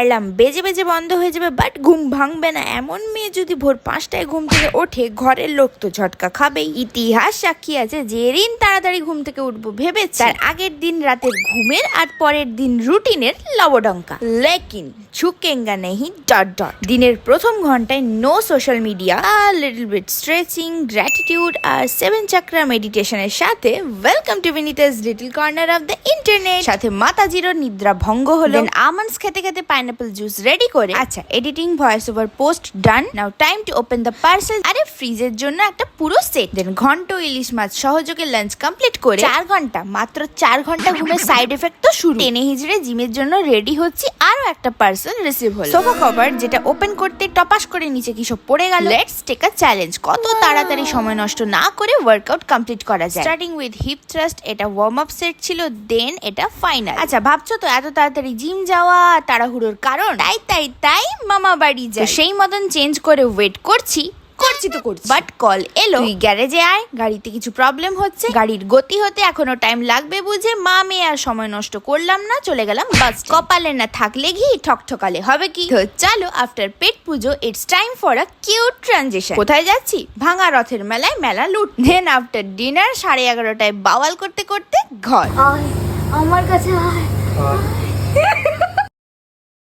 Alarm বেজে বেজে বন্ধ হয়ে যাবে বাট ঘুম ভাঙবে না এমন মেয়ে যদি ভোর 5টায় ঘুম থেকে ওঠে ঘরের লোক তো ঝটকা খাবেই। ইতিহাস সাক্ষী আছে যেদিন তাড়াতাড়ি ঘুম থেকে উঠবো ভেবেছে তার আগের দিন রাতের ঘুমের আর পরের দিন রুটিনের লবডঙ্কা। লেকিন ঝুঁকেঙ্গা নেহি ডট ডট। দিনের প্রথম ঘন্টায় no social media, little bit stretching, gratitude আর 7 চাকরা মেডিটেশনের সাথে welcome to Vinita's little corner of the internet. সাথে মাতাজিরো নিদ্রা ভঙ্গ হলো। আমন্ডস খেতে খেতে পাইনাপল জুস রেডি করে আচ্ছা editing voice over post done. Now time to open the parcel. আরে ফ্রিজের জন্য একটা পুরো সেট। দেন ঘন্ট ইলিশ মাছ সহযোগে লাঞ্চ কমপ্লিট করে 4 ঘন্টা মাত্র 4 ঘন্টা ঘুমের সাইড এফেক্ট তো শুরু। টেনে হিজড়ে জিমের জন্য রেডি হচ্ছি আরো একটা পার্সেল রিসিভ হলো। সোফা কভার যেটা ওপেন করতে টপাস করে নিচে কি সব পড়ে গেল। লেটস টেক আ চ্যালেঞ্জ কত তাড়াতাড়ি সময় নষ্ট না করে ওয়ার্কআউট কমপ্লিট করা যায়। স্টার্টিং উইথ হিপ থ্রাস্ট, এটা ওয়ার্ম আপ সেট ছিল, দেন এটা ফাইনাল। আচ্ছা ভাবছো তো এত তাড়াতাড়ি জিম যাওয়া তাড়াহুড়োর কারণ? তাই মামা বাড়ি যায় সেই মতন চেঞ্জ করে ওয়েট করছি বাট কল এলো তুই গ্যারেজে আয়, গাড়িতে কিছু প্রবলেম হচ্ছে। গাড়ির গতি হতে এখনো টাইম লাগবে বুঝে মা মেয়ে আর সময় নষ্ট করলাম না, চলে গেলাম বাস। কপালে না থাকলে ঘি ঠকঠকালে হবে কি। তো চলো after pet Puja it's time for a cute transition. কোথায় যাচ্ছি? ভাঙা রথের মেলায় মেলা লুট। দেন আফটার ডিনার 11:30টায় বাওয়াল করতে করতে ঘর। আমার কাছে আয়।